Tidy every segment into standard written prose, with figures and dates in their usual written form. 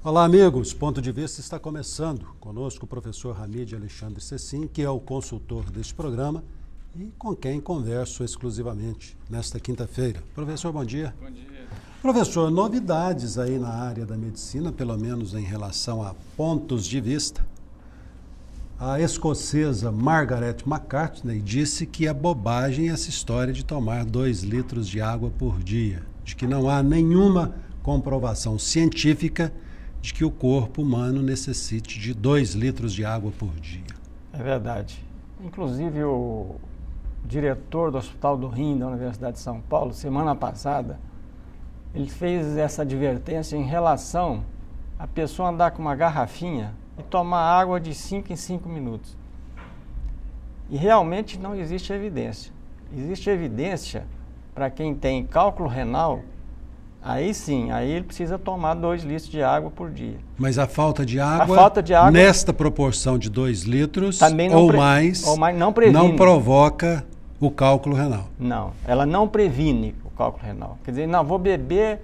Olá, amigos. Ponto de Vista está começando. Conosco o professor Hamid Alexandre Cecim, que é o consultor deste programa e com quem converso exclusivamente nesta quinta-feira. Professor, bom dia. Bom dia. Professor, novidades aí na área da medicina, pelo menos em relação a pontos de vista. A escocesa Margaret McCartney disse que é bobagem essa história de tomar 2 litros de água por dia, de que não há nenhuma comprovação científica de que o corpo humano necessite de 2 litros de água por dia. É verdade. Inclusive o diretor do Hospital do Rim da Universidade de São Paulo, semana passada, ele fez essa advertência em relação a pessoa andar com uma garrafinha e tomar água de 5 em 5 minutos. E realmente não existe evidência. Existe evidência para quem tem cálculo renal. Aí sim, aí ele precisa tomar 2 litros de água por dia. Mas a falta de água, nesta proporção de 2 litros ou mais, não provoca o cálculo renal. Não, ela não previne o cálculo renal. Quer dizer, não, vou beber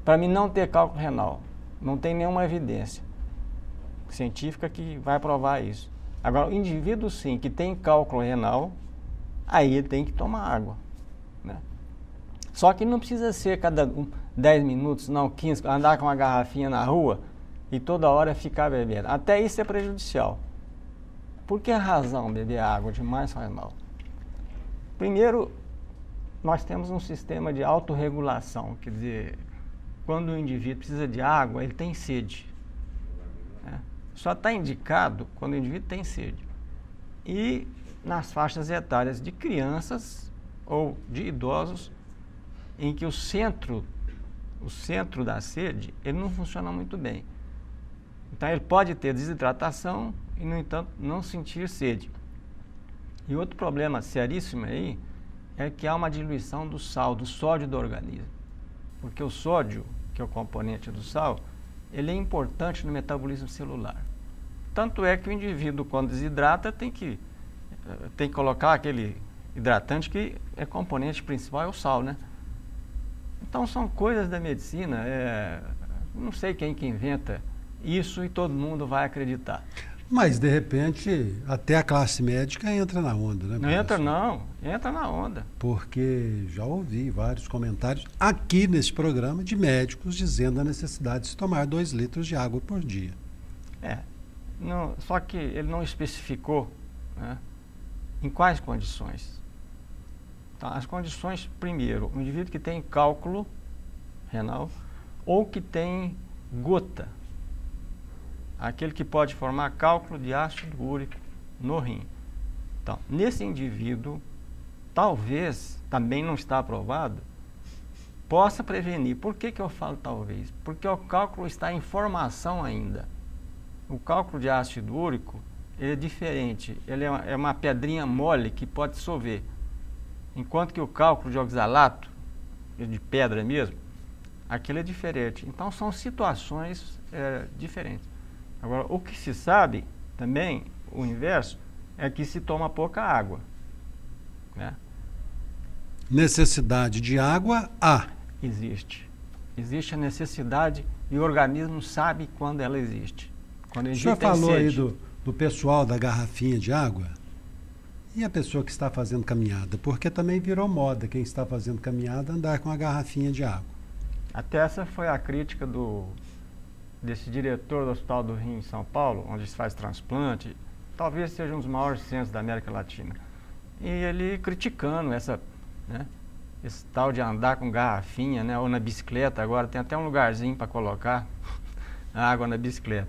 para mim não ter cálculo renal. Não tem nenhuma evidência científica que vai provar isso. Agora, o indivíduo sim, que tem cálculo renal, aí ele tem que tomar água, né? Só que não precisa ser cada 10 minutos, não 15, andar com uma garrafinha na rua e toda hora ficar bebendo. Até isso é prejudicial. Por que razão beber água demais faz mal? Primeiro, nós temos um sistema de autorregulação, quer dizer, quando o indivíduo precisa de água, ele tem sede, né? Só está indicado quando o indivíduo tem sede. E nas faixas etárias de crianças ou de idosos, em que o centro da sede, ele não funciona muito bem. Então ele pode ter desidratação e, no entanto, não sentir sede. E outro problema seríssimo aí é que há uma diluição do sal, do sódio do organismo. Porque o sódio, que é o componente do sal, ele é importante no metabolismo celular. Tanto é que o indivíduo, quando desidrata, tem que colocar aquele hidratante que é componente principal, é o sal, né? Então são coisas da medicina, não sei quem que inventa isso e todo mundo vai acreditar. Mas, de repente, até a classe médica entra na onda, né? Não entra não, entra na onda. Porque já ouvi vários comentários aqui nesse programa de médicos dizendo a necessidade de se tomar 2 litros de água por dia. Só que ele não especificou, né, em quais condições. Tá, as condições, primeiro, o indivíduo que tem cálculo renal ou que tem gota, aquele que pode formar cálculo de ácido úrico no rim. Então, nesse indivíduo, talvez, também não está aprovado, possa prevenir. Por que eu falo talvez? Porque o cálculo está em formação ainda. O cálculo de ácido úrico ele é diferente, ele é uma pedrinha mole que pode dissolver. Enquanto que o cálculo de oxalato, de pedra mesmo, aquilo é diferente. Então são situações diferentes. Agora, o que se sabe também, o inverso, é que se toma pouca água, né? Necessidade de água há. Existe. Existe a necessidade e o organismo sabe quando ela existe. Quando o senhor falou aí do pessoal da garrafinha de água. E a pessoa que está fazendo caminhada? Porque também virou moda quem está fazendo caminhada andar com a garrafinha de água. Até essa foi a crítica desse diretor do Hospital do Rim em São Paulo, onde se faz transplante. Talvez seja um dos maiores centros da América Latina. E ele criticando esse tal de andar com garrafinha, né, ou na bicicleta. Agora tem até um lugarzinho para colocar a água na bicicleta.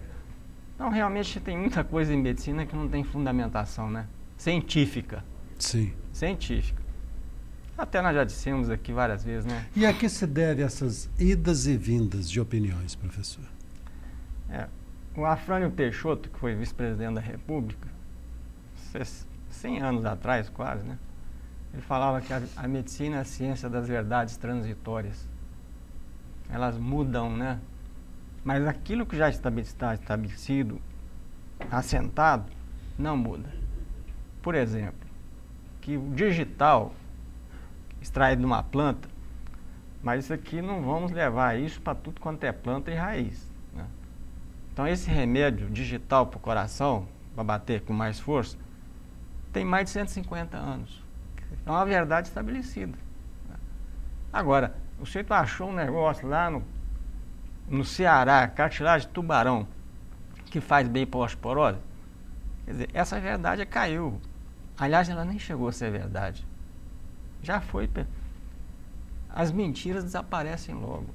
Então realmente tem muita coisa em medicina que não tem fundamentação, né? Científica. Sim. Científica. Até nós já dissemos aqui várias vezes, né? E a que se deve essas idas e vindas de opiniões, professor? O Afrânio Peixoto, que foi vice-presidente da República, 100 anos atrás quase, né? Ele falava que a medicina é a ciência das verdades transitórias. Elas mudam, né? Mas aquilo que já está estabelecido, assentado, não muda. Por exemplo, que o digital extraído de uma planta, mas isso aqui não vamos levar isso para tudo quanto é planta e raiz, né? Então, esse remédio digital para o coração, para bater com mais força, tem mais de 150 anos. É uma verdade estabelecida. Agora, o sujeito achou um negócio lá no Ceará, cartilagem de tubarão, que faz bem para a osteoporose. Quer dizer, essa verdade caiu. Aliás, ela nem chegou a ser verdade. Já foi. As mentiras desaparecem logo.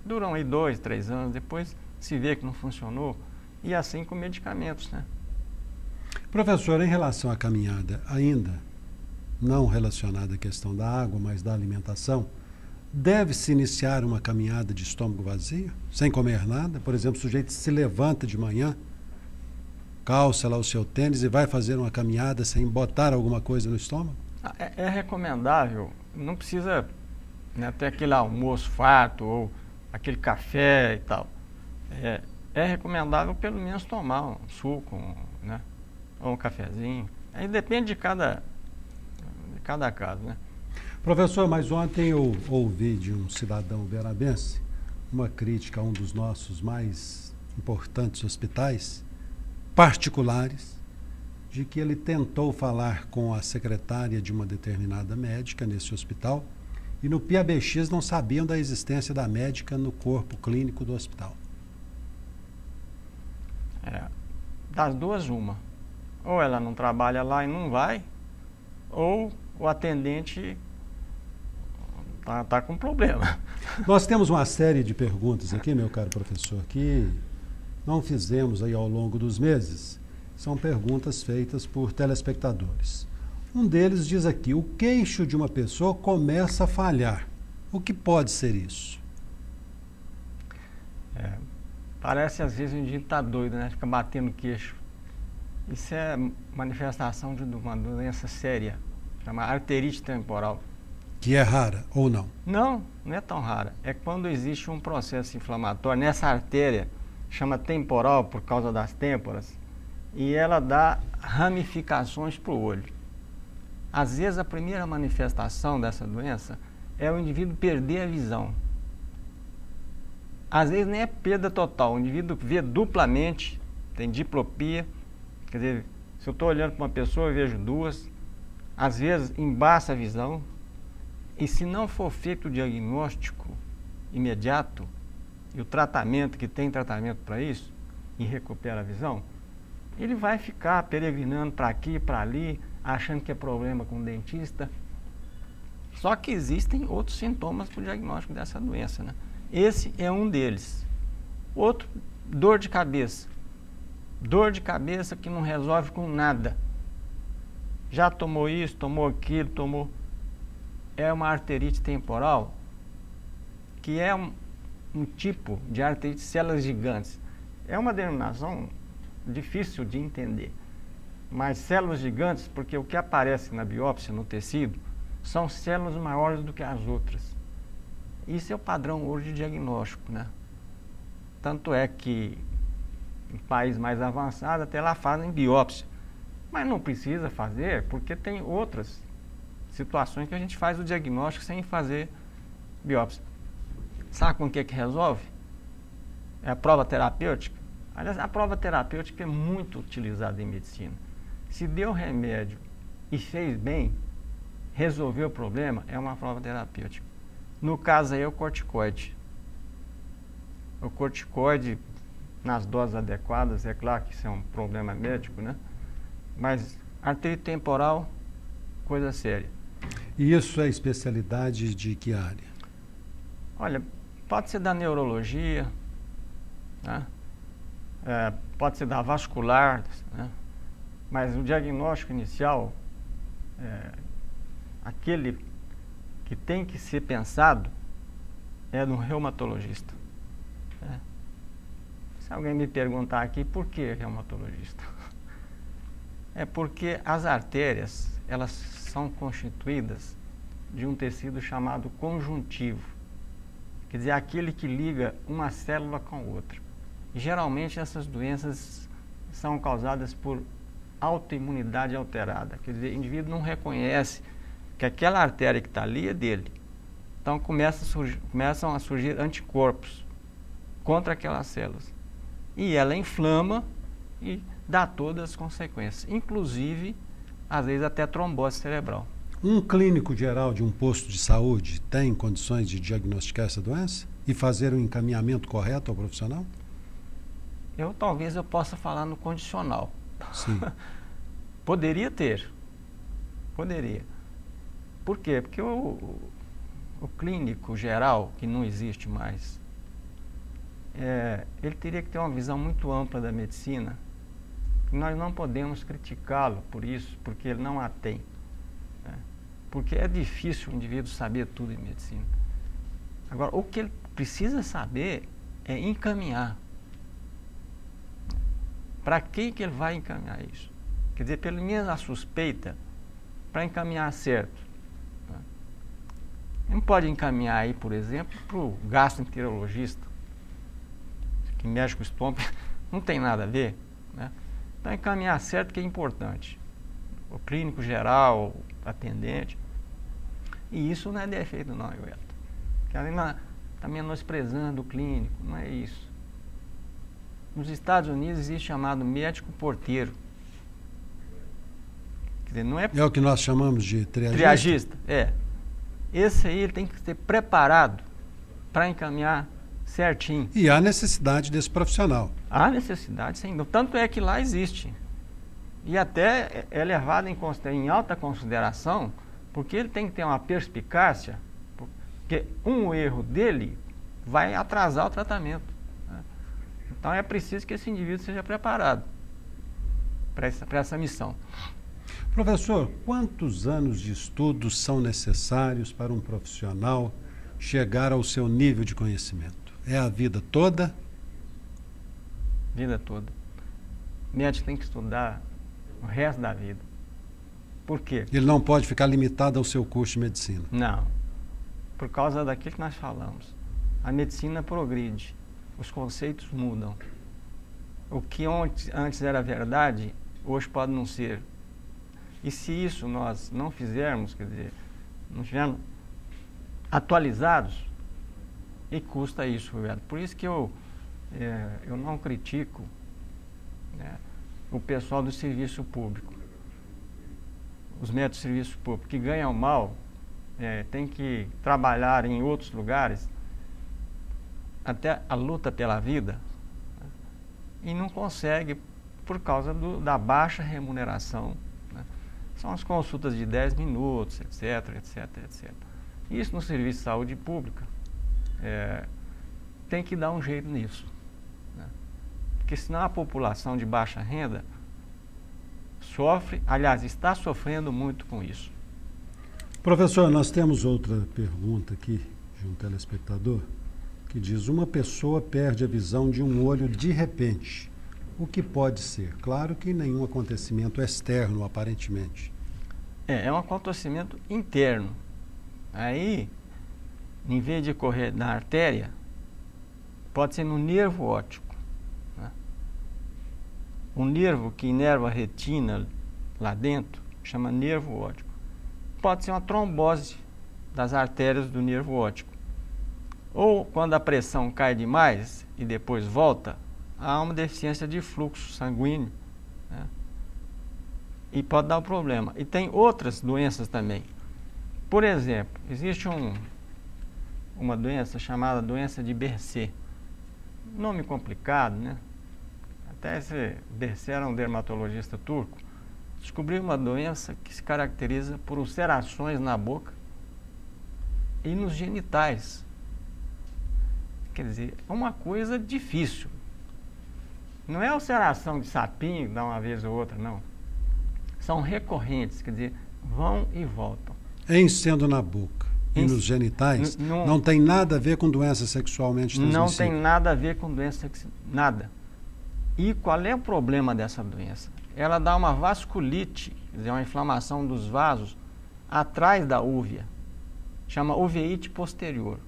Duram aí 2, 3 anos, depois se vê que não funcionou, e assim com medicamentos, né? Professor, em relação à caminhada, ainda não relacionada à questão da água, mas da alimentação, deve-se iniciar uma caminhada de estômago vazio, sem comer nada? Por exemplo, o sujeito se levanta de manhã, calça lá o seu tênis e vai fazer uma caminhada sem botar alguma coisa no estômago? É recomendável, não precisa, né, ter aquele almoço farto ou aquele café e tal. É recomendável pelo menos tomar um suco, né, ou um cafezinho. Aí depende de cada caso, né? Professor, mas ontem eu ouvi de um cidadão uberaba-ense uma crítica a um dos nossos mais importantes hospitais particulares, de que ele tentou falar com a secretária de uma determinada médica nesse hospital e no PABX não sabiam da existência da médica no corpo clínico do hospital. Das duas, uma. Ou ela não trabalha lá e não vai, ou o atendente tá com problema. Nós temos uma série de perguntas aqui, meu caro professor, que não fizemos aí ao longo dos meses. São perguntas feitas por telespectadores. Um deles diz aqui: o queixo de uma pessoa começa a falhar. O que pode ser isso? Parece às vezes o indivíduo está doido, né? Fica batendo o queixo. Isso é manifestação de uma doença séria, chamada arterite temporal. Que é rara ou não? Não é tão rara. É quando existe um processo inflamatório nessa artéria, chama temporal por causa das têmporas, e ela dá ramificações para o olho. Às vezes a primeira manifestação dessa doença é o indivíduo perder a visão. Às vezes nem é perda total, o indivíduo vê duplamente, tem diplopia, quer dizer, se eu estou olhando para uma pessoa eu vejo duas, às vezes embaça a visão, e se não for feito o diagnóstico imediato, e o tratamento, que tem tratamento para isso, e recupera a visão, ele vai ficar peregrinando para aqui e para ali, achando que é problema com o dentista. Só que existem outros sintomas para o diagnóstico dessa doença, né? Esse é um deles. Outro, dor de cabeça. Dor de cabeça que não resolve com nada. Já tomou isso, tomou aquilo, tomou... É uma arterite temporal, que é um tipo de arterite de células gigantes. É uma denominação difícil de entender. Mas células gigantes, porque o que aparece na biópsia, no tecido, são células maiores do que as outras. Isso é o padrão hoje de diagnóstico, né? Tanto é que em países mais avançados até lá fazem biópsia. Mas não precisa fazer, porque tem outras situações que a gente faz o diagnóstico sem fazer biópsia. Sabe com o que resolve? É a prova terapêutica. Aliás, a prova terapêutica é muito utilizada em medicina. Se deu remédio e fez bem, resolveu o problema, é uma prova terapêutica. No caso aí é o corticoide. O corticoide, nas doses adequadas, é claro que isso é um problema médico, né? Mas arterite temporal, coisa séria. E isso é especialidade de que área? Olha, pode ser da neurologia, né? Pode ser da vascular, né? Mas o diagnóstico inicial, aquele que tem que ser pensado, é no reumatologista. Né? Se alguém me perguntar aqui, por que reumatologista? É porque as artérias, elas são constituídas de um tecido chamado conjuntivo. Quer dizer, aquele que liga uma célula com outra. E, geralmente essas doenças são causadas por autoimunidade alterada. Quer dizer, o indivíduo não reconhece que aquela artéria que está ali é dele. Então começam a surgir anticorpos contra aquelas células. E ela inflama e dá todas as consequências, inclusive, às vezes, até trombose cerebral. Um clínico geral de um posto de saúde tem condições de diagnosticar essa doença e fazer um encaminhamento correto ao profissional? Talvez eu possa falar no condicional. Sim. Poderia ter. Poderia. Por quê? Porque o clínico geral, que não existe mais, ele teria que ter uma visão muito ampla da medicina. Nós não podemos criticá-lo por isso, porque ele não a tem. Porque é difícil o indivíduo saber tudo em medicina. Agora, o que ele precisa saber é encaminhar. Para quem que ele vai encaminhar isso? Quer dizer, pelo menos a suspeita, para encaminhar certo. Não pode encaminhar aí, por exemplo, para o gastroenterologista, que mexe com o estômago, não tem nada a ver, né? Então, encaminhar certo que é importante. O clínico geral, o atendente. E isso não é defeito não, Everton. Porque além está menosprezando o clínico, não é isso. Nos Estados Unidos existe chamado médico porteiro. Quer dizer, não é... É o que nós chamamos de triagista? Triagista, é. Esse aí ele tem que ser preparado para encaminhar certinho. E há necessidade desse profissional. Há necessidade, sim. Tanto é que lá existe. E até é levado em alta consideração, porque ele tem que ter uma perspicácia, porque um erro dele vai atrasar o tratamento. Né? Então é preciso que esse indivíduo seja preparado para essa missão. Professor, quantos anos de estudo são necessários para um profissional chegar ao seu nível de conhecimento? É a vida toda? Vida toda. O médico tem que estudar o resto da vida. Por quê? Ele não pode ficar limitado ao seu curso de medicina? Não. Por causa daquilo que nós falamos. A medicina progride. Os conceitos mudam. O que antes era verdade, hoje pode não ser. E se isso nós não fizermos, quer dizer, não estivermos atualizados, e custa isso, Roberto. Por isso que eu não critico, né, o pessoal do serviço público, os médicos do serviço público, que ganham mal, tem que trabalhar em outros lugares, até a luta pela vida, né, e não consegue por causa da baixa remuneração. Né. São as consultas de 10 minutos, etc, etc, etc. Isso no serviço de saúde pública, tem que dar um jeito nisso. Né. Porque senão a população de baixa renda sofre, aliás, está sofrendo muito com isso. Professor, nós temos outra pergunta aqui de um telespectador que diz: uma pessoa perde a visão de um olho de repente. O que pode ser? Claro que nenhum acontecimento externo, aparentemente. É um acontecimento interno. Aí, em vez de correr na artéria, pode ser no nervo óptico. Né? Um nervo que inerva a retina lá dentro chama nervo óptico. Pode ser uma trombose das artérias do nervo óptico. Ou quando a pressão cai demais e depois volta, há uma deficiência de fluxo sanguíneo, né? E pode dar um problema. E tem outras doenças também. Por exemplo, existe uma doença chamada doença de Behçet. Nome complicado, né? Até esse Behçet era um dermatologista turco. Descobriu uma doença que se caracteriza por ulcerações na boca e nos genitais. Quer dizer, é uma coisa difícil. Não é ulceração de sapinho, dá uma vez ou outra, não. São recorrentes, quer dizer, vão e voltam. Em sendo na boca e nos genitais, não tem nada a ver com doença sexualmente transmissível? Não tem nada a ver com doença sexual, nada. E qual é o problema dessa doença? Ela dá uma vasculite, quer dizer, uma inflamação dos vasos atrás da úvea. Chama uveíte posterior.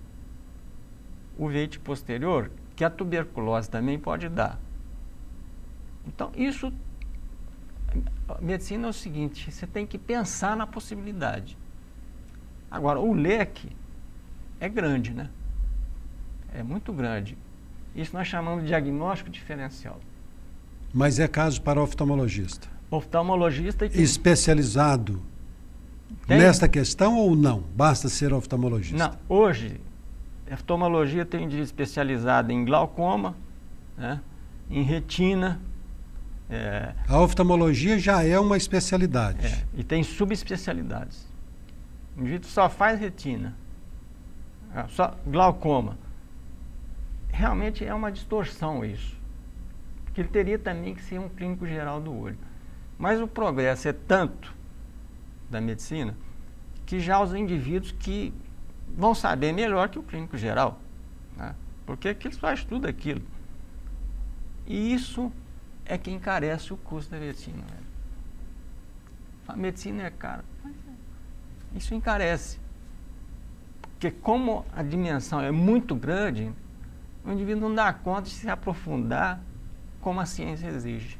Uveíte posterior, que a tuberculose também pode dar. Então, isso... A medicina é o seguinte, você tem que pensar na possibilidade. Agora, o leque é grande, né? É muito grande. Isso nós chamamos de diagnóstico diferencial. Mas é caso para oftalmologista? Oftalmologista especializado nesta questão ou não? Basta ser oftalmologista? Não, hoje, a oftalmologia tem indivíduo especializado em glaucoma, né, em retina. A oftalmologia já é uma especialidade. E tem subespecialidades. O indivíduo só faz retina, só glaucoma. Realmente é uma distorção isso. Porque ele teria também que ser um clínico geral do olho. Mas o progresso é tanto da medicina que já os indivíduos que vão saber melhor que o clínico geral, né? Porque eles fazem tudo aquilo. E isso é que encarece o custo da medicina. Velho. A medicina é cara, mas isso encarece. Porque como a dimensão é muito grande, o indivíduo não dá conta de se aprofundar como a ciência exige.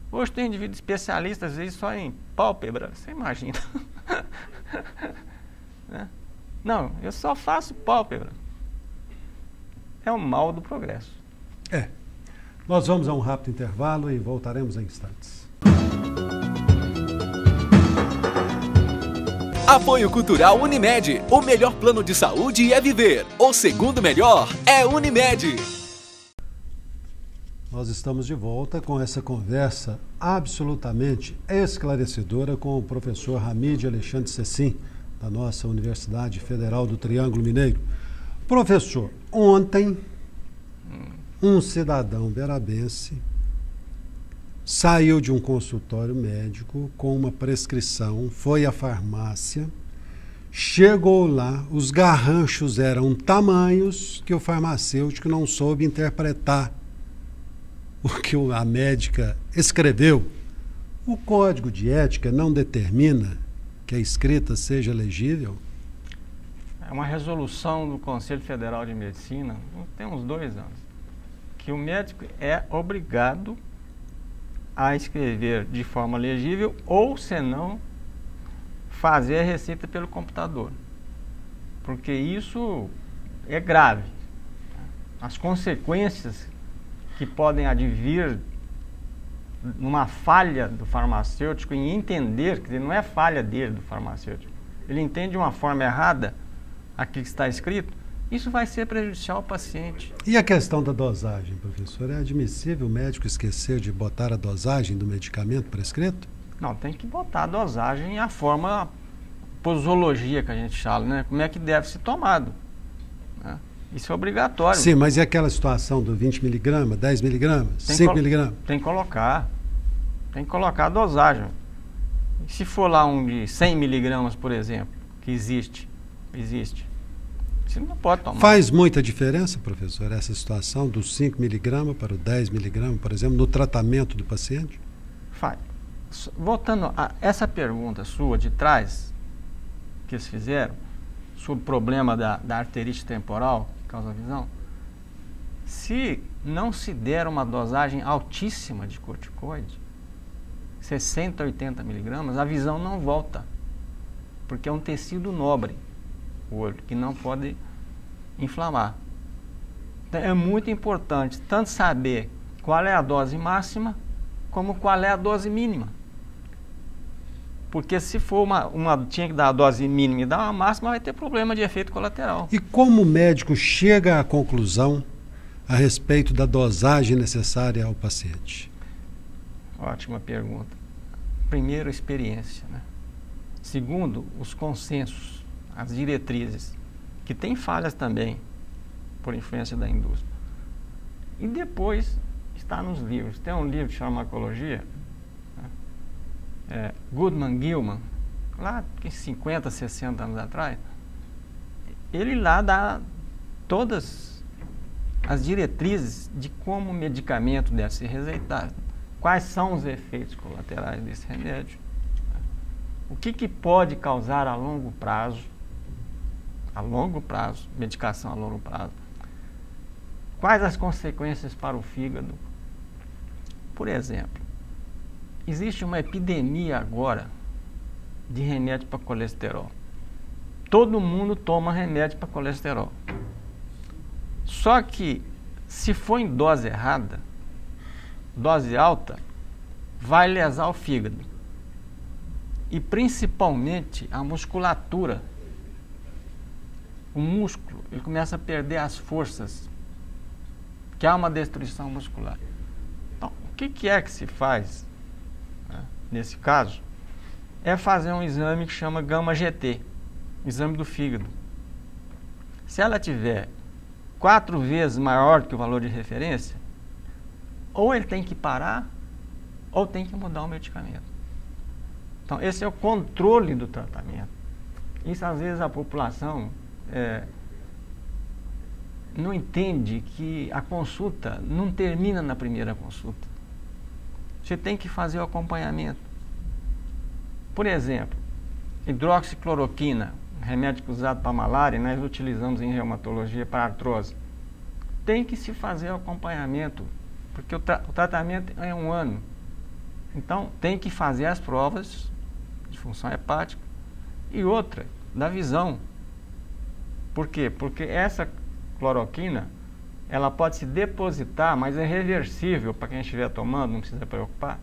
Hoje tem indivíduo especialista, às vezes, só em pálpebra, você imagina. Né? Não, eu só faço pálpebra. É o mal do progresso. Nós vamos a um rápido intervalo e voltaremos em instantes. Apoio Cultural Unimed. O melhor plano de saúde é viver. O segundo melhor é Unimed. Nós estamos de volta com essa conversa absolutamente esclarecedora com o professor Hamid Alexandre Cecim, da nossa Universidade Federal do Triângulo Mineiro. Professor, ontem um cidadão berabense saiu de um consultório médico com uma prescrição, foi à farmácia, chegou lá, os garranchos eram tamanhos que o farmacêutico não soube interpretar o que a médica escreveu. O Código de Ética não determina que a escrita seja legível? É uma resolução do Conselho Federal de Medicina, tem uns 2 anos, que o médico é obrigado a escrever de forma legível ou, senão, fazer a receita pelo computador. Porque isso é grave. As consequências que podem advir numa falha do farmacêutico em entender, quer dizer, não é falha dele, do farmacêutico, ele entende de uma forma errada aquilo que está escrito, isso vai ser prejudicial ao paciente. E a questão da dosagem, professor? É admissível o médico esquecer de botar a dosagem do medicamento prescrito? Não, tem que botar a dosagem e a forma, a posologia que a gente fala, né? Como é que deve ser tomado, né? Isso é obrigatório. Sim, mas e aquela situação do 20 miligramas, 10 miligramas, 5 miligramas? Tem que colocar a dosagem. Se for lá um de 100 miligramas, por exemplo, que existe, você não pode tomar. Faz muita diferença, professor, essa situação dos 5 miligramas para o 10 miligramas, por exemplo, no tratamento do paciente? Faz. Voltando a essa pergunta sua de trás, que eles fizeram, sobre o problema da arterite temporal, que causa visão, se não se der uma dosagem altíssima de corticoide, 60, 80 miligramas, a visão não volta, porque é um tecido nobre, o olho, que não pode inflamar. Então, é muito importante tanto saber qual é a dose máxima, como qual é a dose mínima. Porque se for tinha que dar a dose mínima e dar uma máxima, vai ter problema de efeito colateral. E como o médico chega à conclusão a respeito da dosagem necessária ao paciente? Ótima pergunta. Primeiro, experiência, né? Segundo, os consensos, as diretrizes, que tem falhas também, por influência da indústria. E depois, está nos livros. Tem um livro de farmacologia, Goodman Gilman, lá 50, 60 anos atrás, ele lá dá todas as diretrizes de como o medicamento deve ser receitado, quais são os efeitos colaterais desse remédio, o que pode causar a longo prazo, medicação a longo prazo, quais as consequências para o fígado. Por exemplo, existe uma epidemia agora de remédio para colesterol. Todo mundo toma remédio para colesterol. Só que Se for em dose errada, dose alta, vai lesar o fígado. E principalmente a musculatura. O músculo, ele começa a perder as forças, que há uma destruição muscular. Então, o que é que se faz, né, nesse caso? É fazer um exame que chama gama-GT, exame do fígado. Se ela tiver 4 vezes maior que o valor de referência, ou ele tem que parar, ou tem que mudar o medicamento. Então, esse é o controle do tratamento. Isso, às vezes, a população não entende que a consulta não termina na primeira consulta. Você tem que fazer o acompanhamento. Por exemplo, hidroxicloroquina, remédio usado para malária, nós utilizamos em reumatologia para artrose. Tem que se fazer o acompanhamento, porque o tratamento é 1 ano. Então, tem que fazer as provas de função hepática e outra, da visão. Por quê? Porque essa cloroquina, ela pode se depositar, mas é reversível para quem estiver tomando, não precisa preocupar,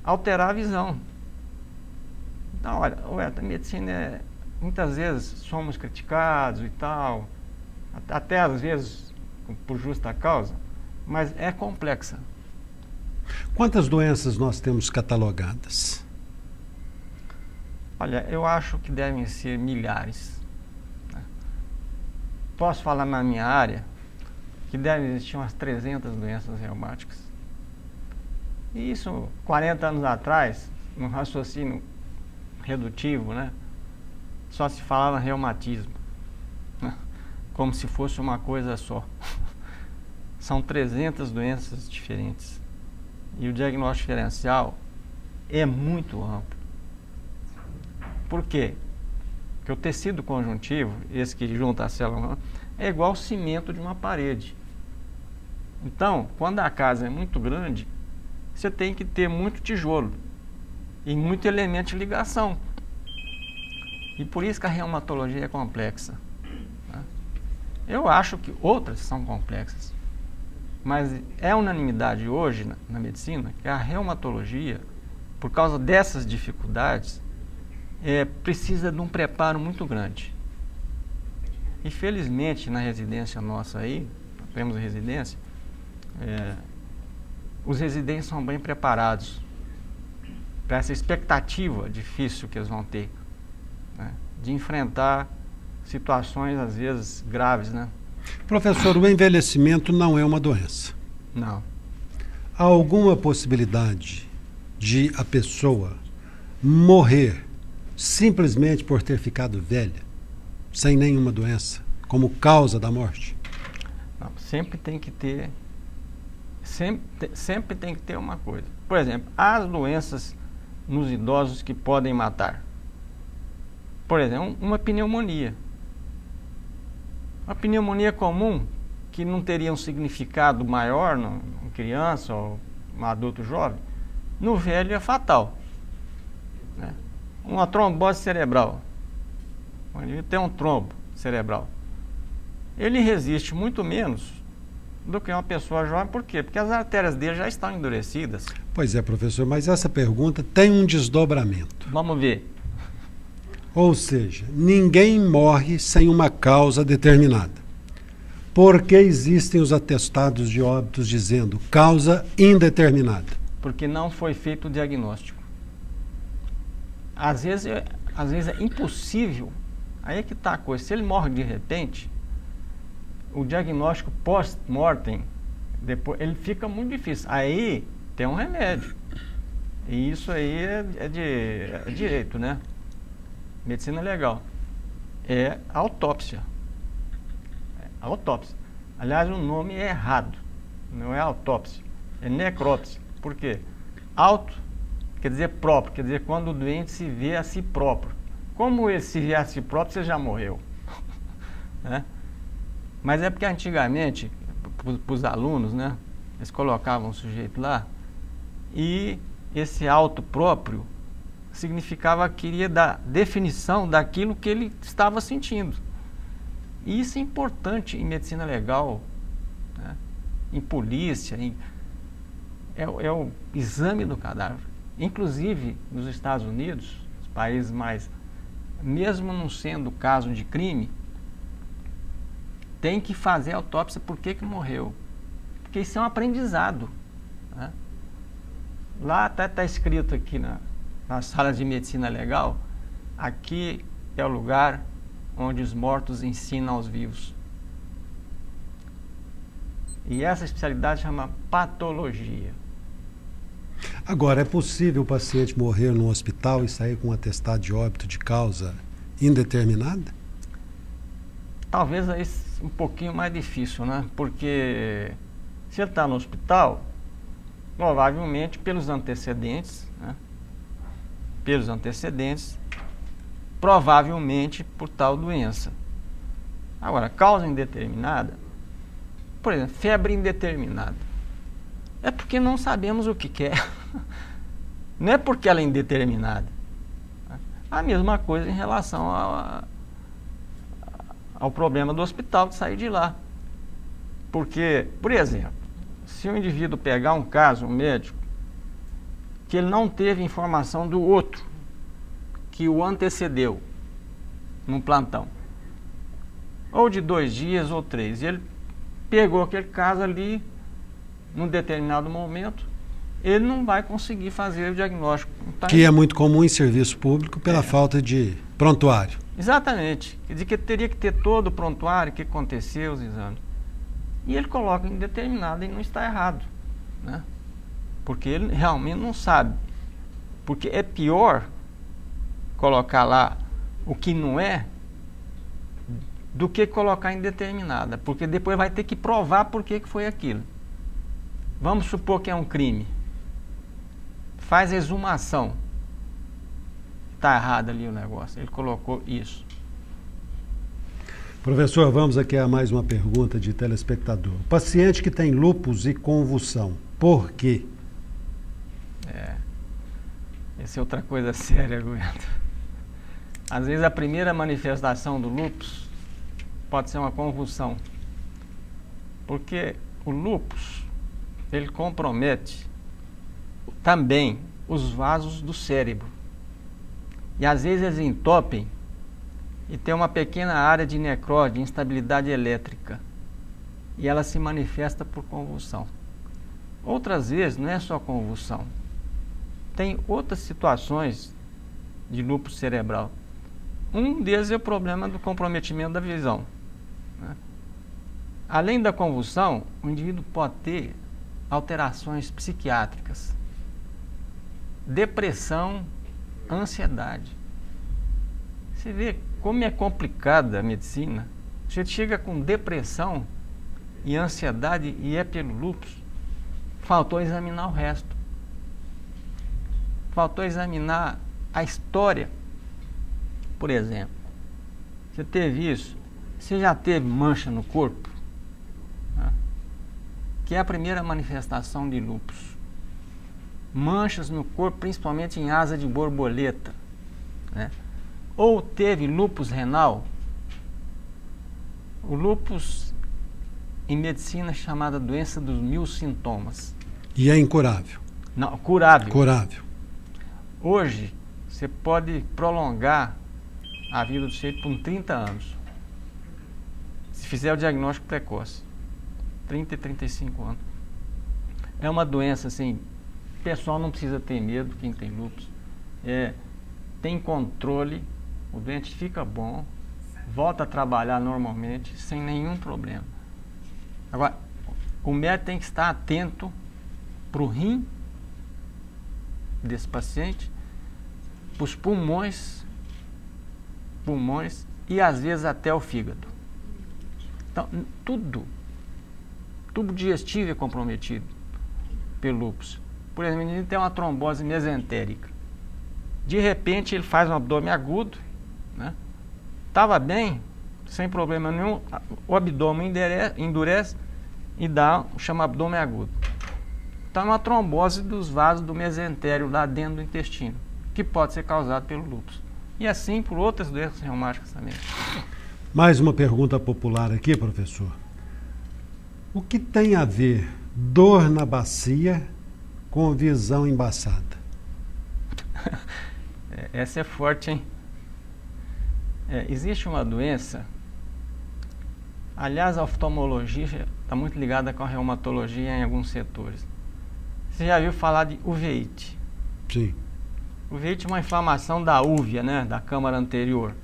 alterar a visão. Então, olha, a medicina muitas vezes somos criticados e tal, até às vezes por justa causa, mas é complexa. Quantas doenças nós temos catalogadas? Olha, eu acho que devem ser milhares. Né? Posso falar na minha área que devem existir umas 300 doenças reumáticas. E isso, 40 anos atrás, no raciocínio redutivo, né? Só se falava reumatismo, né? Como se fosse uma coisa só. São 300 doenças diferentes. E o diagnóstico diferencial é muito amplo. Por quê? Porque o tecido conjuntivo, esse que junta a célula, é igual ao cimento de uma parede. Então, quando a casa é muito grande, você tem que ter muito tijolo e muito elemento de ligação. E por isso que a reumatologia é complexa. Né? Eu acho que outras são complexas. Mas é unanimidade hoje na medicina que a reumatologia, por causa dessas dificuldades, precisa de um preparo muito grande. E felizmente na residência nossa aí, temos residência, os residentes são bem preparados para essa expectativa difícil que eles vão ter, né, de enfrentar situações às vezes graves, né? Professor, o envelhecimento não é uma doença. Não. Há alguma possibilidade de a pessoa morrer simplesmente por ter ficado velha, sem nenhuma doença, como causa da morte? Não, sempre tem que ter uma coisa. Por exemplo, as doenças nos idosos que podem matar. Por exemplo, uma pneumonia. Uma pneumonia comum, que não teria um significado maior em criança ou um adulto jovem, no velho é fatal. Né? Uma trombose cerebral. Ele tem um trombo cerebral. Ele resiste muito menos do que uma pessoa jovem. Por quê? Porque as artérias dele já estão endurecidas. Pois é, professor, mas essa pergunta tem um desdobramento. Vamos ver. Ou seja, ninguém morre sem uma causa determinada. Por que existem os atestados de óbitos dizendo causa indeterminada? Porque não foi feito o diagnóstico. Às vezes é impossível. Aí é que está a coisa. Se ele morre de repente, o diagnóstico pós-mortem, depois, ele fica muito difícil. Aí tem um remédio. E isso aí é direito, né? Medicina legal. É autópsia. Autópsia. Aliás, o nome é errado. Não é autópsia. É necrópsia. Por quê? Auto quer dizer próprio. Quer dizer quando o doente se vê a si próprio. Como ele se vê a si próprio, você já morreu. Né? Mas é porque antigamente, para os alunos, né? Eles colocavam o sujeito lá e esse auto próprio significava que queria dar definição daquilo que ele estava sentindo. E isso é importante em medicina legal, né? em polícia, é o exame do cadáver. Inclusive, nos Estados Unidos, os países mais... Mesmo não sendo caso de crime, tem que fazer autópsia por que morreu. Porque isso é um aprendizado, né? Lá até está escrito aqui na sala de medicina legal, aqui é o lugar onde os mortos ensinam aos vivos. E essa especialidade chama patologia. Agora, é possível o paciente morrer no hospital e sair com um atestado de óbito de causa indeterminada? Talvez aí um pouquinho mais difícil, né? Porque se ele está no hospital, provavelmente pelos antecedentes, né? Pelos antecedentes, provavelmente por tal doença. Agora, causa indeterminada, por exemplo, febre indeterminada, é porque não sabemos o que é. Não é porque ela é indeterminada. A mesma coisa em relação ao problema do hospital de sair de lá. Porque, por exemplo, se o indivíduo pegar um caso, um médico, que ele não teve informação do outro que o antecedeu no plantão, ou de 2 dias ou 3, e ele pegou aquele caso ali num determinado momento, ele não vai conseguir fazer o diagnóstico. Então, que é muito comum em serviço público pela falta de prontuário. Exatamente. Quer dizer que teria que ter todo o prontuário, o que aconteceu, os exames. E ele coloca indeterminado e não está errado, né? Porque ele realmente não sabe. Porque é pior colocar lá o que não é do que colocar indeterminada. Porque depois vai ter que provar por que foi aquilo. Vamos supor que é um crime. Faz exumação. Está errado ali o negócio. Ele colocou isso. Professor, vamos aqui a mais uma pergunta de telespectador. Paciente que tem lúpus e convulsão, por quê? Essa é outra coisa séria, Gueto. Às vezes a primeira manifestação do lúpus pode ser uma convulsão. Porque o lúpus, ele compromete também os vasos do cérebro. E às vezes eles entopem e tem uma pequena área de necrose, de instabilidade elétrica. E ela se manifesta por convulsão. Outras vezes não é só convulsão. Tem outras situações de lúpus cerebral. Um deles é o problema do comprometimento da visão, né? Além da convulsão, o indivíduo pode ter alterações psiquiátricas, depressão, ansiedade. Você vê como é complicada a medicina. Você chega com depressão e ansiedade e é pelo lúpus. Faltou examinar o resto. Faltou examinar a história. Por exemplo, você teve isso, você já teve mancha no corpo, né? Que é a primeira manifestação de lúpus. Manchas no corpo, principalmente em asa de borboleta, né? Ou teve lúpus renal. O lúpus, em medicina, é chamada doença dos 1000 sintomas. E é incurável? Não, curável. Curável. Hoje, você pode prolongar a vida do sujeito por 30 anos. Se fizer o diagnóstico precoce. 30 e 35 anos. É uma doença, assim, o pessoal não precisa ter medo, quem tem lúpus. Tem controle, o doente fica bom, volta a trabalhar normalmente, sem nenhum problema. Agora, o médico tem que estar atento para o rim desse paciente, para os pulmões e às vezes até o fígado. Então, tudo, tubo digestivo é comprometido pelo lúpus. Por exemplo, ele tem uma trombose mesentérica. De repente ele faz um abdômen agudo, né? Estava bem, sem problema nenhum, o abdômen endurece e chama abdômen agudo. Então é uma trombose dos vasos do mesentério lá dentro do intestino, que pode ser causado pelo lúpus. E assim por outras doenças reumáticas também. Mais uma pergunta popular aqui, professor. O que tem a ver dor na bacia com visão embaçada? Essa é forte, hein? Existe uma doença, aliás, a oftalmologia está muito ligada com a reumatologia em alguns setores. Você já viu falar de uveíte? Sim. Uveíte é uma inflamação da úvea, né, da câmara anterior.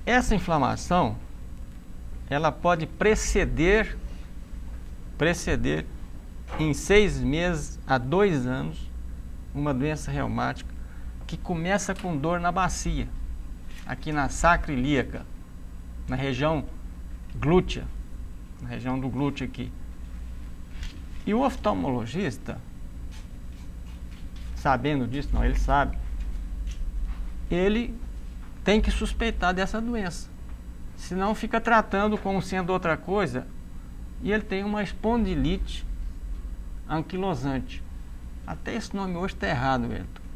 Essa inflamação, ela pode preceder em 6 meses a 2 anos uma doença reumática que começa com dor na bacia, aqui na sacra ilíaca, na região glútea, na região do glúteo aqui. E o oftalmologista, sabendo disso, não, ele sabe, ele tem que suspeitar dessa doença, senão fica tratando como sendo outra coisa, e ele tem uma espondilite anquilosante. Até esse nome hoje está errado, Elton.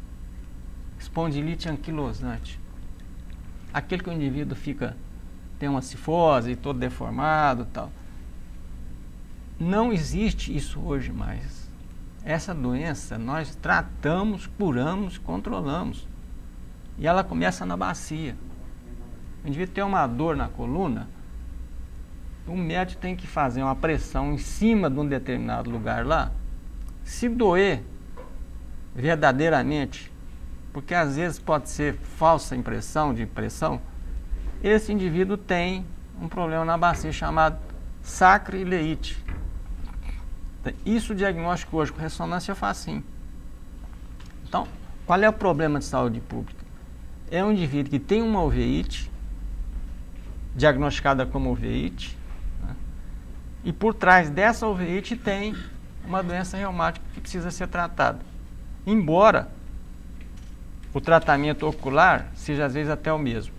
Espondilite anquilosante. Aquele que o indivíduo tem uma cifose, todo deformado e tal. Não existe isso hoje mais. Essa doença nós tratamos, curamos, controlamos. E ela começa na bacia. O indivíduo tem uma dor na coluna, o médico tem que fazer uma pressão em cima de um determinado lugar lá. Se doer verdadeiramente, porque às vezes pode ser falsa impressão de pressão, esse indivíduo tem um problema na bacia chamado sacrileite. Isso o diagnóstico hoje com ressonância é facinho. Então, qual é o problema de saúde pública? É um indivíduo que tem uma uveíte, diagnosticada como uveíte, né? E por trás dessa uveíte tem uma doença reumática que precisa ser tratada. Embora o tratamento ocular seja às vezes até o mesmo.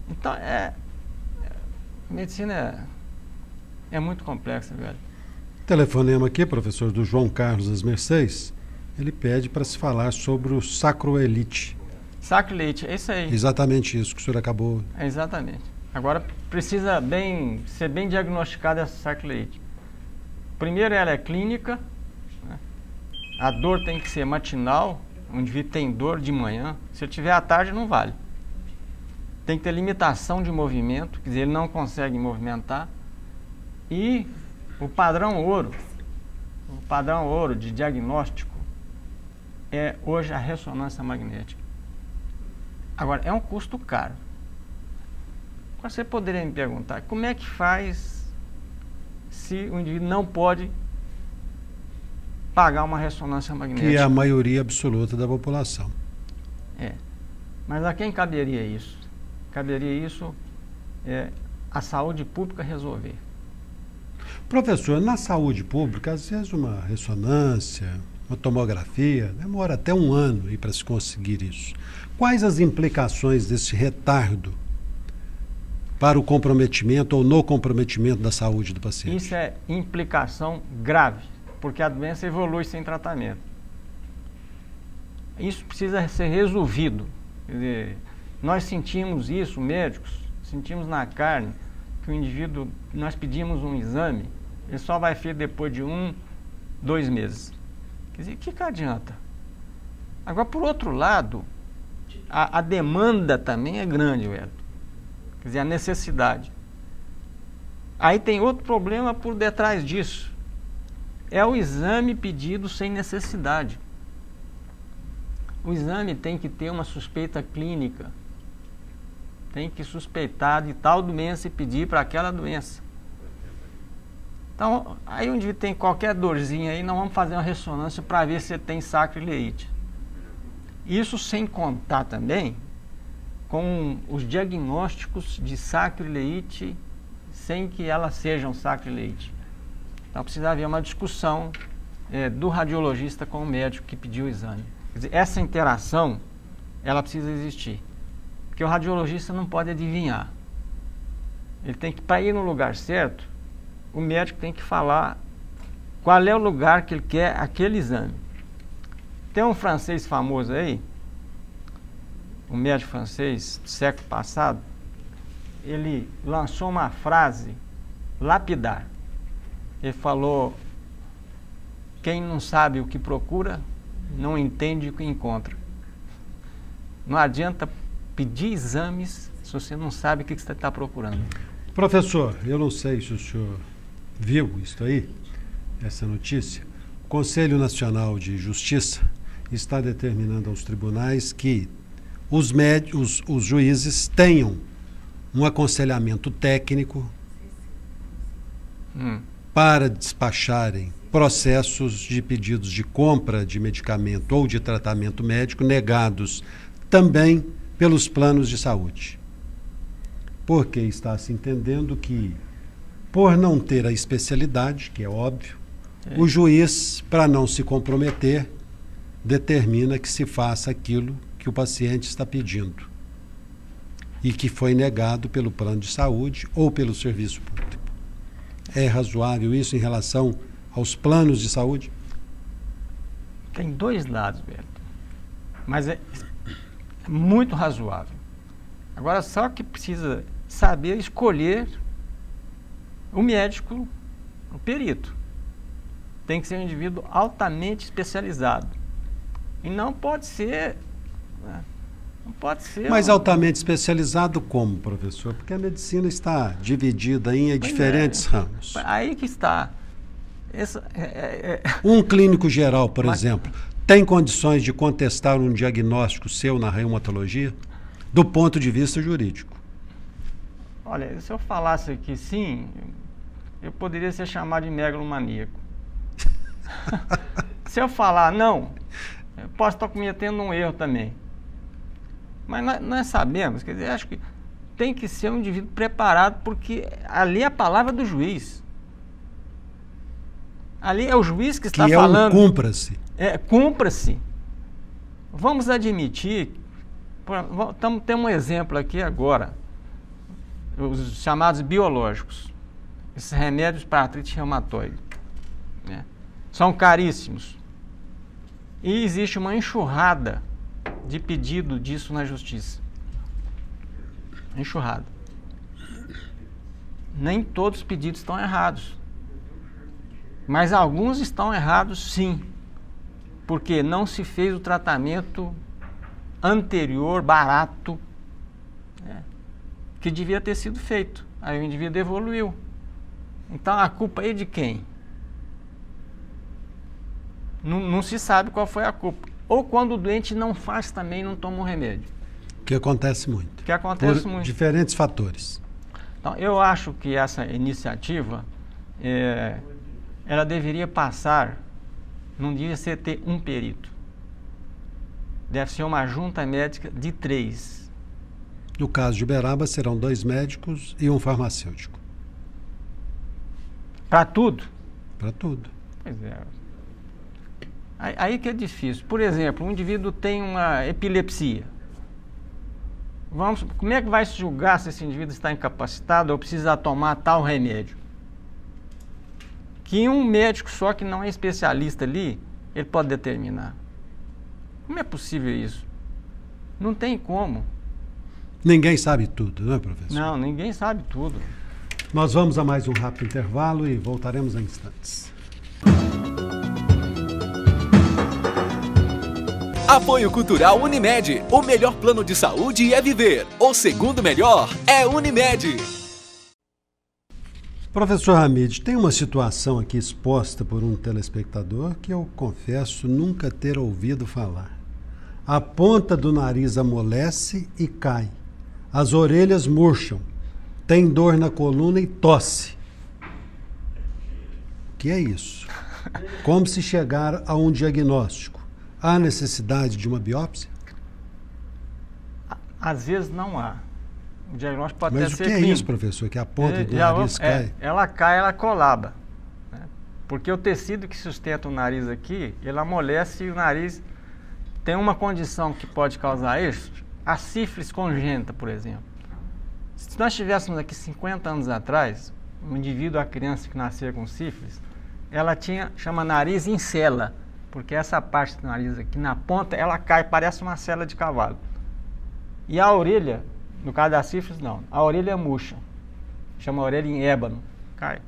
Então, a medicina é muito complexa, velho. Telefonema aqui, professor, do João Carlos das Mercês. Ele pede para se falar sobre o sacroelite. Sacroelite, é isso aí. Exatamente isso que o senhor acabou. É exatamente. Agora, precisa ser bem diagnosticada essa sacroelite. Primeiro, ela é clínica, né? A dor tem que ser matinal. O indivíduo tem dor de manhã. Se ele tiver à tarde, não vale. Tem que ter limitação de movimento, quer dizer, ele não consegue movimentar. E o padrão ouro de diagnóstico é hoje a ressonância magnética. Agora, é um custo caro. Agora, você poderia me perguntar, como é que faz se o indivíduo não pode pagar uma ressonância magnética? Que é a maioria absoluta da população. Mas a quem caberia isso? Caberia isso a saúde pública resolver. Professor, na saúde pública, às vezes uma ressonância, uma tomografia, demora até 1 ano para se conseguir isso. Quais as implicações desse retardo para o comprometimento ou no comprometimento da saúde do paciente? Isso é implicação grave, porque a doença evolui sem tratamento. Isso precisa ser resolvido. Quer dizer, nós sentimos isso, médicos, sentimos na carne, que o indivíduo, nós pedimos um exame, ele só vai feito depois de 1, 2 meses. Quer dizer, o que adianta? Agora, por outro lado, a demanda também é grande, velho. Quer dizer, a necessidade. Aí tem outro problema por detrás disso. É o exame pedido sem necessidade. O exame tem que ter uma suspeita clínica. Tem que suspeitar de tal doença e pedir para aquela doença. Então, aí onde tem qualquer dorzinha aí, nós vamos fazer uma ressonância para ver se tem sacrileite. Isso sem contar também com os diagnósticos de sacrileite sem que elas sejam sacrileite. Então precisa haver uma discussão do radiologista com o médico que pediu o exame. Quer dizer, essa interação, ela precisa existir. Porque o radiologista não pode adivinhar. Ele tem que, para ir no lugar certo, o médico tem que falar qual é o lugar que ele quer aquele exame. Tem um francês famoso aí, um médico francês do século passado, ele lançou uma frase lapidar. Ele falou: quem não sabe o que procura, não entende o que encontra. Não adianta pedir exames se você não sabe o que você está procurando. Professor, eu não sei se o senhor viu isso aí, essa notícia. O Conselho Nacional de Justiça está determinando aos tribunais que os juízes tenham um aconselhamento técnico para despacharem processos de pedidos de compra de medicamento ou de tratamento médico negados também pelos planos de saúde. Porque está se entendendo que, por não ter a especialidade, que é óbvio, o juiz, para não se comprometer, determina que se faça aquilo que o paciente está pedindo e que foi negado pelo plano de saúde ou pelo serviço público. É razoável isso em relação aos planos de saúde? Tem dois lados, Beto, mas é muito razoável. Agora, só que precisa saber escolher o médico, o perito. Tem que ser um indivíduo altamente especializado. E não pode ser... Não pode ser... Mas altamente especializado como, professor? Porque a medicina está dividida em diferentes ramos. Aí que está. Um clínico geral, por exemplo, tem condições de contestar um diagnóstico seu na reumatologia? Do ponto de vista jurídico. Olha, se eu falasse aqui sim, eu poderia ser chamado de megalomaníaco. Se eu falar não, eu posso estar cometendo um erro também. Mas nós sabemos, quer dizer, acho que tem que ser um indivíduo preparado, porque ali é a palavra do juiz. Ali é o juiz que está falando. Que é um cumpra-se. Cumpra-se. Vamos admitir, temos um exemplo aqui agora, os chamados biológicos, esses remédios para artrite reumatoide, né? São caríssimos. E existe uma enxurrada de pedido disso na justiça. Enxurrada. Nem todos os pedidos estão errados. Mas alguns estão errados sim. Porque não se fez o tratamento anterior, barato, né, que devia ter sido feito. Aí o indivíduo evoluiu. Então a culpa é de quem? Não se sabe qual foi a culpa. Ou quando o doente não faz também, não toma o remédio. Que acontece muito. Que acontece muito. Diferentes fatores. Então, eu acho que essa iniciativa, ela deveria passar, não devia ser ter um perito. Deve ser uma junta médica de 3. No caso de Uberaba, serão 2 médicos e um farmacêutico. Para tudo? Para tudo. Pois é. Aí que é difícil. Por exemplo, um indivíduo tem uma epilepsia. Como é que vai se julgar se esse indivíduo está incapacitado ou precisa tomar tal remédio? Que um médico só que não é especialista ali, ele pode determinar. Como é possível isso? Não tem como. Ninguém sabe tudo, não é, professor? Não, ninguém sabe tudo. Nós vamos a mais um rápido intervalo e voltaremos em instantes. Apoio Cultural Unimed. O melhor plano de saúde é viver. O segundo melhor é Unimed. Professor Hamid, tem uma situação aqui exposta por um telespectador que eu confesso nunca ter ouvido falar. A ponta do nariz amolece e cai. As orelhas murcham. Tem dor na coluna e tosse. O que é isso? Como se chegar a um diagnóstico? Há necessidade de uma biópsia? Às vezes não há. O diagnóstico pode até ser clínico. Mas o que é isso, professor? Que a ponta do nariz cai? Ela cai, ela colaba. Né? Porque o tecido que sustenta o nariz aqui, ele amolece e o nariz tem uma condição que pode causar isso. A sífilis congênita, por exemplo. Se nós tivéssemos aqui 50 anos atrás, um indivíduo, a criança que nascia com sífilis, ela chama nariz em cela. Porque essa parte do nariz aqui na ponta, ela cai, parece uma sela de cavalo. E a orelha No caso da sífilis, não. A orelha murcha. Chama a orelha em ébano. Cai.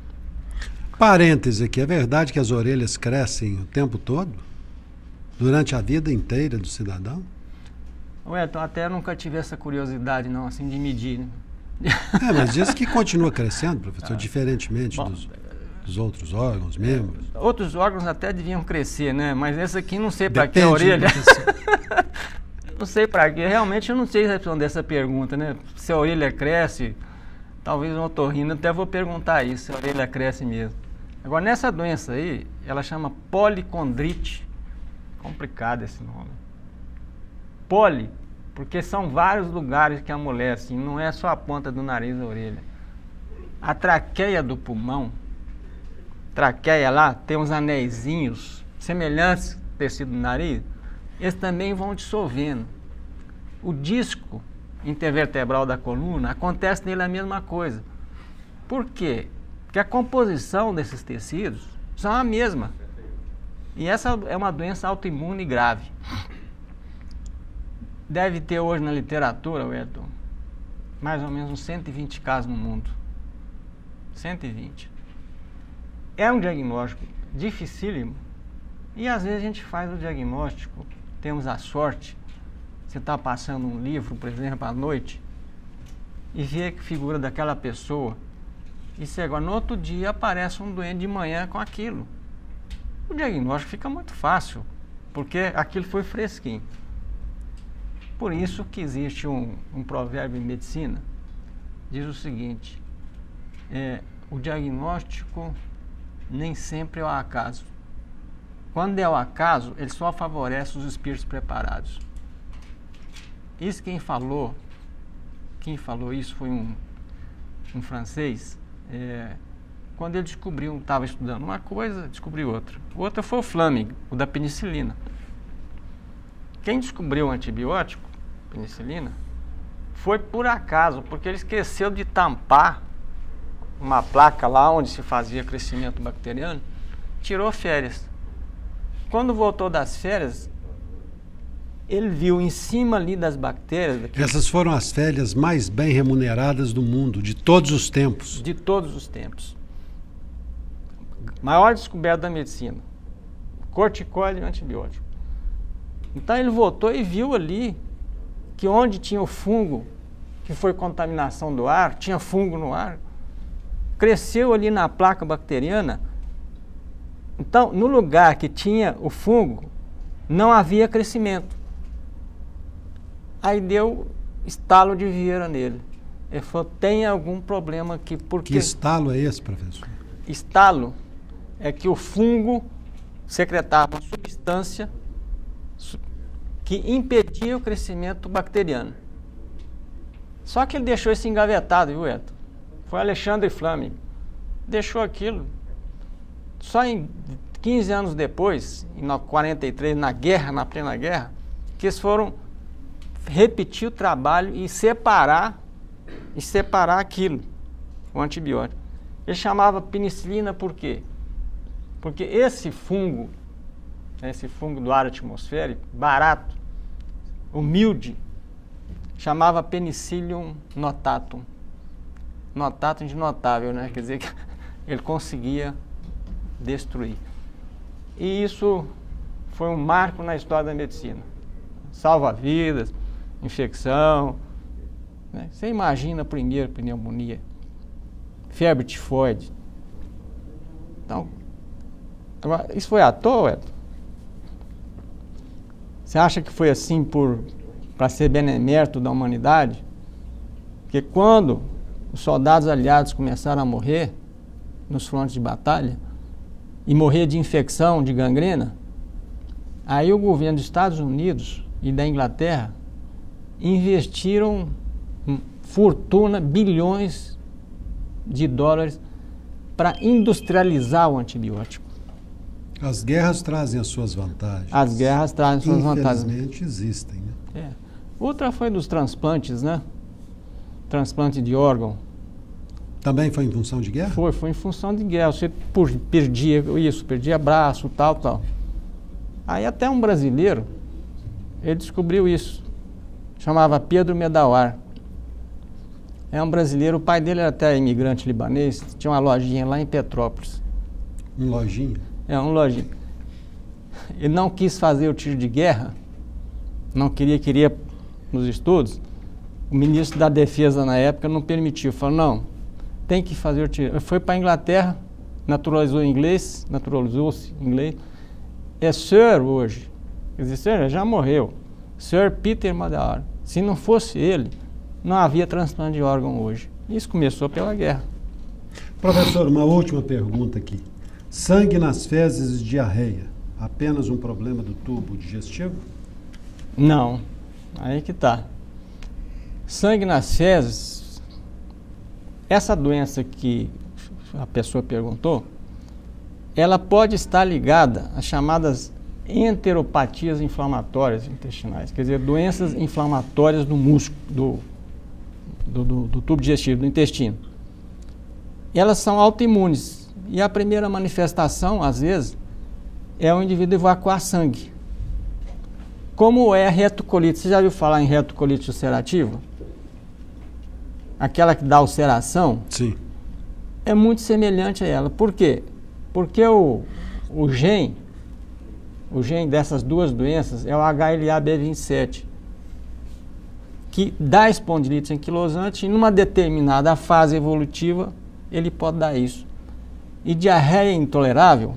Parêntese aqui, é verdade que as orelhas crescem o tempo todo? Durante a vida inteira do cidadão? Então até nunca tive essa curiosidade, não, assim, de medir, né? Mas diz que continua crescendo, professor, diferentemente dos outros órgãos, membros. Outros órgãos até deviam crescer, né? Mas esse aqui não sei para que a orelha. Não sei para que. Realmente eu não sei responder essa pergunta, né? Se a orelha cresce, talvez um otorrino, até vou perguntar isso, se a orelha cresce mesmo. Agora, nessa doença aí, ela chama policondrite. Complicado esse nome. Poli, porque são vários lugares que amolece, não é só a ponta do nariz e a orelha. A traqueia do pulmão, traqueia lá, tem uns anéisinhos semelhantes ao tecido do nariz, eles também vão dissolvendo. O disco intervertebral da coluna, acontece nele a mesma coisa. Por quê? Porque a composição desses tecidos são a mesma. E essa é uma doença autoimune grave. Deve ter hoje na literatura, Wellington, mais ou menos uns 120 casos no mundo. 120. É um diagnóstico dificílimo. E às vezes a gente faz o diagnóstico, temos a sorte, você está passando um livro, por exemplo, à noite, e vê que figura daquela pessoa, e você agora, no outro dia, aparece um doente de manhã com aquilo. O diagnóstico fica muito fácil, porque aquilo foi fresquinho. Por isso que existe um provérbio em medicina, diz o seguinte, o diagnóstico nem sempre é o acaso. Quando é o acaso, ele só favorece os espíritos preparados. Isso quem falou isso foi um francês, quando ele descobriu, estava estudando uma coisa, descobriu outra. Outra foi o Fleming, o da penicilina. Quem descobriu o antibiótico, penicilina, foi por acaso, porque ele esqueceu de tampar uma placa lá onde se fazia crescimento bacteriano, tirou férias. Quando voltou das férias, ele viu em cima ali das bactérias... Essas foram as férias mais bem remuneradas do mundo, de todos os tempos. De todos os tempos. Maior descoberta da medicina. Corticóide e antibiótico. Então ele voltou e viu ali que onde tinha o fungo, que foi contaminação do ar, tinha fungo no ar, cresceu ali na placa bacteriana. Então, no lugar que tinha o fungo, não havia crescimento. Aí deu estalo de Vieira nele. Ele falou, tem algum problema aqui. Porque que estalo é esse, professor? Estalo é que o fungo secretava uma substância que impedia o crescimento bacteriano. Só que ele deixou isso engavetado, viu, Edson? Foi Alexandre Fleming. Deixou aquilo. Só em 15 anos depois, em 43, na plena guerra, que eles foram repetir o trabalho e separar aquilo, o antibiótico. Ele chamava penicilina por quê? Porque esse fungo do ar atmosférico, barato, humilde, chamava Penicillium notatum. Notatum de notável, né? Quer dizer que ele conseguia destruir. E isso foi um marco na história da medicina. Salva vidas, infecção, né? Você imagina a primeira pneumonia, febre tifoide. Então, agora, isso foi à toa, Edson? Você acha que foi assim para ser benemérito da humanidade? Porque quando os soldados aliados começaram a morrer nos frontes de batalha, e morrer de infecção, de gangrena, aí o governo dos Estados Unidos e da Inglaterra investiram fortuna, bilhões de dólares para industrializar o antibiótico. As guerras trazem as suas vantagens. As guerras trazem as suas vantagens. Infelizmente existem, né? Outra foi dos transplantes, né? Transplante de órgão. Também foi em função de guerra? Foi em função de guerra. Você perdia braço, tal. Aí até um brasileiro, ele descobriu isso. Chamava Pedro Medawar. É um brasileiro, o pai dele era até imigrante libanês, tinha uma lojinha lá em Petrópolis. Um lojinha? É, um lojinha. Ele não quis fazer o tiro de guerra, não queria nos estudos. O ministro da Defesa na época não permitiu, falou, não, tem que fazer o tiro. Ele foi para a Inglaterra, naturalizou-se inglês, é Sir hoje. Quer dizer, Sir já morreu. Sir Peter Madar. Se não fosse ele, não havia transplante de órgão hoje. Isso começou pela guerra. Professor, uma última pergunta aqui. Sangue nas fezes e diarreia, apenas um problema do tubo digestivo? Não, aí que tá. Sangue nas fezes, essa doença que a pessoa perguntou, ela pode estar ligada às chamadas enteropatias inflamatórias intestinais, quer dizer, doenças inflamatórias do músculo, do tubo digestivo, do intestino. Elas são autoimunes e a primeira manifestação, às vezes, é o indivíduo evacuar sangue. Como é a retocolite? Você já ouviu falar em retocolite ulcerativa? Aquela que dá ulceração? Sim. É muito semelhante a ela. Por quê? Porque o gene dessas duas doenças é o HLA-B27, que dá espondilite anquilosante e numa determinada fase evolutiva ele pode dar isso. E diarreia intolerável,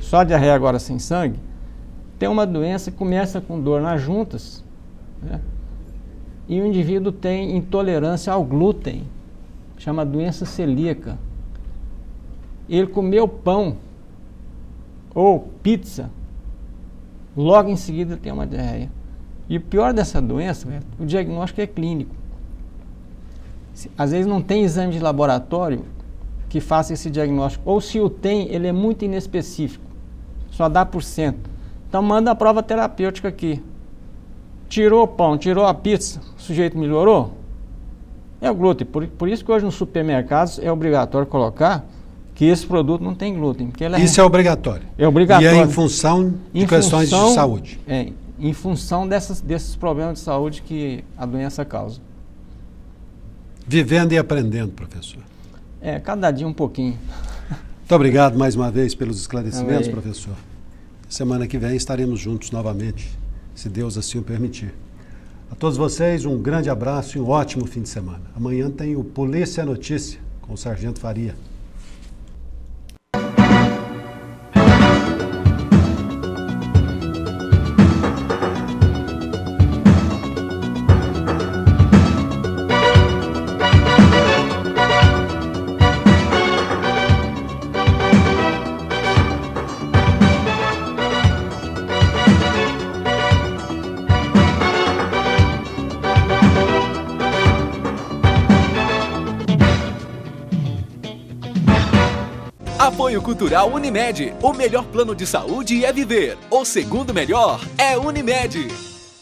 só diarreia agora sem sangue, tem uma doença que começa com dor nas juntas, né? E o indivíduo tem intolerância ao glúten, chama doença celíaca. Ele comeu pão ou pizza, logo em seguida tem uma diarreia. E o pior dessa doença, o diagnóstico é clínico. Às vezes não tem exame de laboratório que faça esse diagnóstico, ou se o tem, ele é muito inespecífico, só dá por cento. Então manda a prova terapêutica aqui. Tirou o pão, tirou a pizza, o sujeito melhorou? É o glúten. Por isso que hoje nos supermercados é obrigatório colocar que esse produto não tem glúten. Porque isso é obrigatório? É obrigatório. E é em função de questões de saúde? É, em função desses problemas de saúde que a doença causa. Vivendo e aprendendo, professor. É, cada dia um pouquinho. Muito obrigado mais uma vez pelos esclarecimentos, professor. Semana que vem estaremos juntos novamente, se Deus assim o permitir. A todos vocês, um grande abraço e um ótimo fim de semana. Amanhã tem o Polícia Notícia, com o Sargento Faria. Apoio Cultural Unimed. O melhor plano de saúde é viver. O segundo melhor é Unimed.